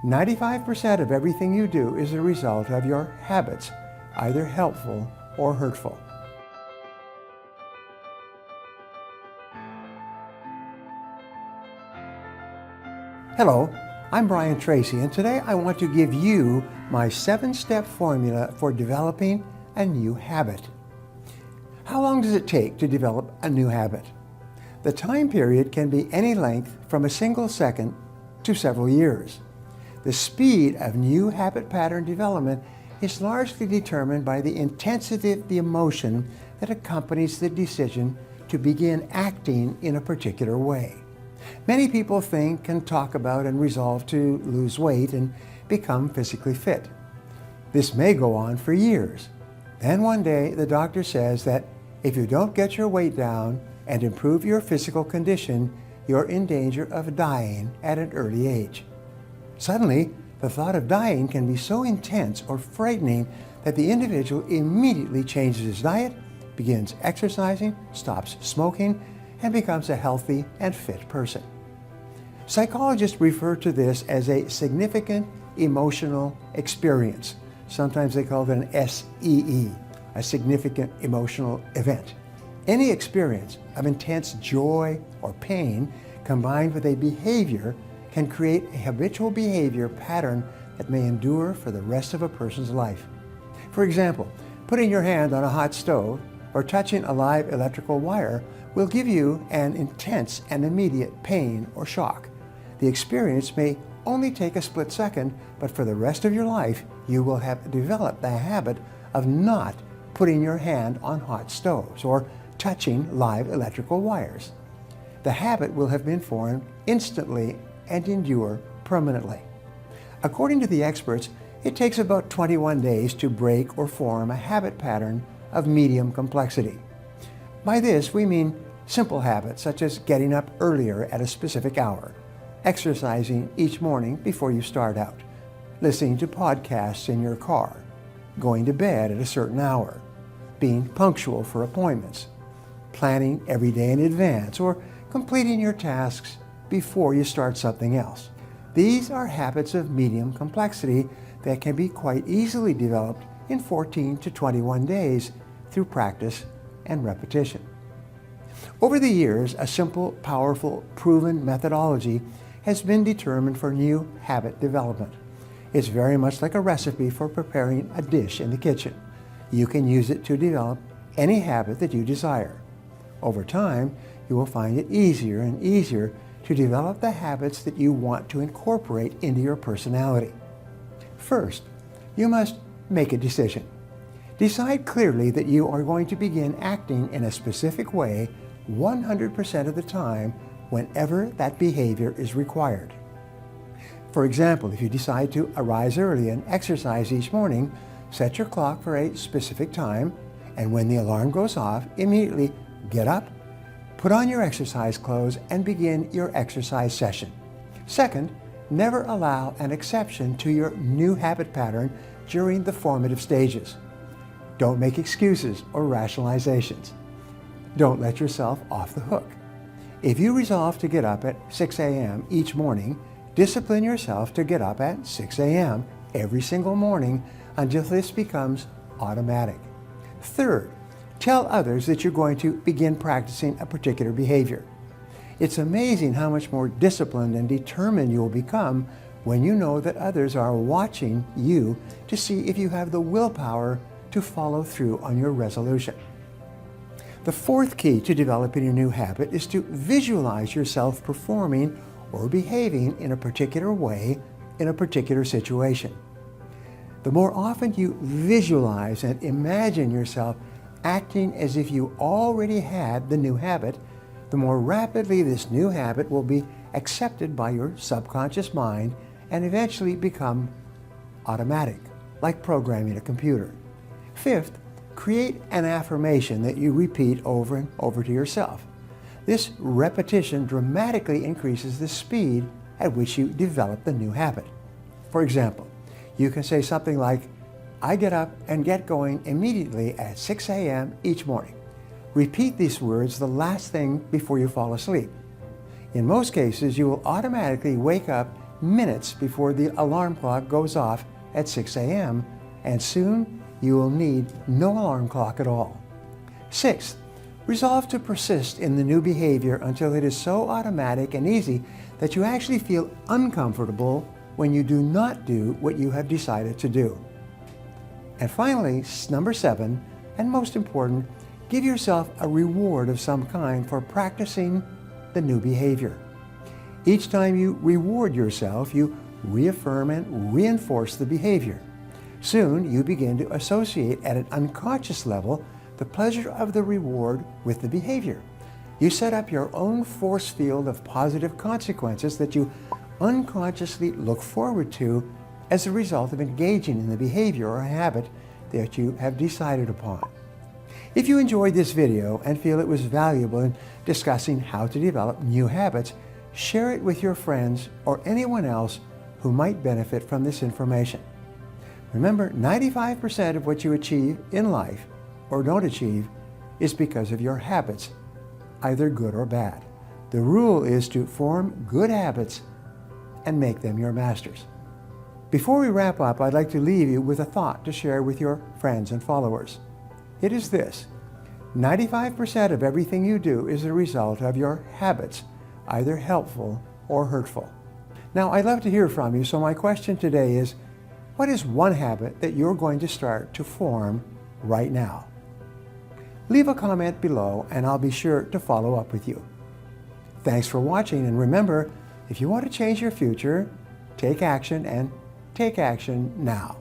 95% of everything you do is a result of your habits, either helpful or hurtful. Hello, I'm Brian Tracy, and today I want to give you my 7-step formula for developing a new habit. How long does it take to develop a new habit? The time period can be any length from a single second to several years. The speed of new habit pattern development is largely determined by the intensity of the emotion that accompanies the decision to begin acting in a particular way. Many people think and talk about and resolve to lose weight and become physically fit. This may go on for years. Then one day the doctor says that if you don't get your weight down and improve your physical condition, you're in danger of dying at an early age. Suddenly, the thought of dying can be so intense or frightening that the individual immediately changes his diet, begins exercising, stops smoking, and becomes a healthy and fit person. Psychologists refer to this as a significant emotional experience. Sometimes they call it an SEE, a significant emotional event. Any experience of intense joy or pain combined with a behavior can create a habitual behavior pattern that may endure for the rest of a person's life. For example, putting your hand on a hot stove or touching a live electrical wire will give you an intense and immediate pain or shock. The experience may only take a split second, but for the rest of your life, you will have developed the habit of not putting your hand on hot stoves or touching live electrical wires. The habit will have been formed instantly and endure permanently. According to the experts, it takes about 21 days to break or form a habit pattern of medium complexity. By this, we mean simple habits such as getting up earlier at a specific hour, exercising each morning before you start out, listening to podcasts in your car, going to bed at a certain hour, being punctual for appointments, planning every day in advance, or completing your tasks before you start something else. These are habits of medium complexity that can be quite easily developed in 14 to 21 days through practice and repetition. Over the years, a simple, powerful, proven methodology has been determined for new habit development. It's very much like a recipe for preparing a dish in the kitchen. You can use it to develop any habit that you desire. Over time, you will find it easier and easier to develop the habits that you want to incorporate into your personality. First, you must make a decision. Decide clearly that you are going to begin acting in a specific way 100% of the time whenever that behavior is required. For example, if you decide to arise early and exercise each morning, set your clock for a specific time, and when the alarm goes off, immediately get up, put on your exercise clothes, and begin your exercise session. Second, never allow an exception to your new habit pattern during the formative stages. Don't make excuses or rationalizations. Don't let yourself off the hook. If you resolve to get up at 6 a.m. each morning, discipline yourself to get up at 6 a.m. every single morning until this becomes automatic. Third, tell others that you're going to begin practicing a particular behavior. It's amazing how much more disciplined and determined you will become when you know that others are watching you to see if you have the willpower to follow through on your resolution. The fourth key to developing a new habit is to visualize yourself performing or behaving in a particular way in a particular situation. The more often you visualize and imagine yourself acting as if you already had the new habit, the more rapidly this new habit will be accepted by your subconscious mind and eventually become automatic, like programming a computer. Fifth, create an affirmation that you repeat over and over to yourself. This repetition dramatically increases the speed at which you develop the new habit. For example, you can say something like, I get up and get going immediately at 6 a.m. each morning. Repeat these words the last thing before you fall asleep. In most cases, you will automatically wake up minutes before the alarm clock goes off at 6 a.m., and soon you will need no alarm clock at all. Sixth, resolve to persist in the new behavior until it is so automatic and easy that you actually feel uncomfortable when you do not do what you have decided to do. And finally, number 7, and most important, give yourself a reward of some kind for practicing the new behavior. Each time you reward yourself, you reaffirm and reinforce the behavior. Soon, you begin to associate at an unconscious level the pleasure of the reward with the behavior. You set up your own force field of positive consequences that you unconsciously look forward to as a result of engaging in the behavior or habit that you have decided upon. If you enjoyed this video and feel it was valuable in discussing how to develop new habits, share it with your friends or anyone else who might benefit from this information. Remember, 95% of what you achieve in life or don't achieve is because of your habits, either good or bad. The rule is to form good habits and make them your masters. Before we wrap up, I'd like to leave you with a thought to share with your friends and followers. It is this: 95% of everything you do is a result of your habits, either helpful or hurtful. Now, I'd love to hear from you, so my question today is, what is one habit that you're going to start to form right now? Leave a comment below and I'll be sure to follow up with you. Thanks for watching, and remember, if you want to change your future, take action, and take action now.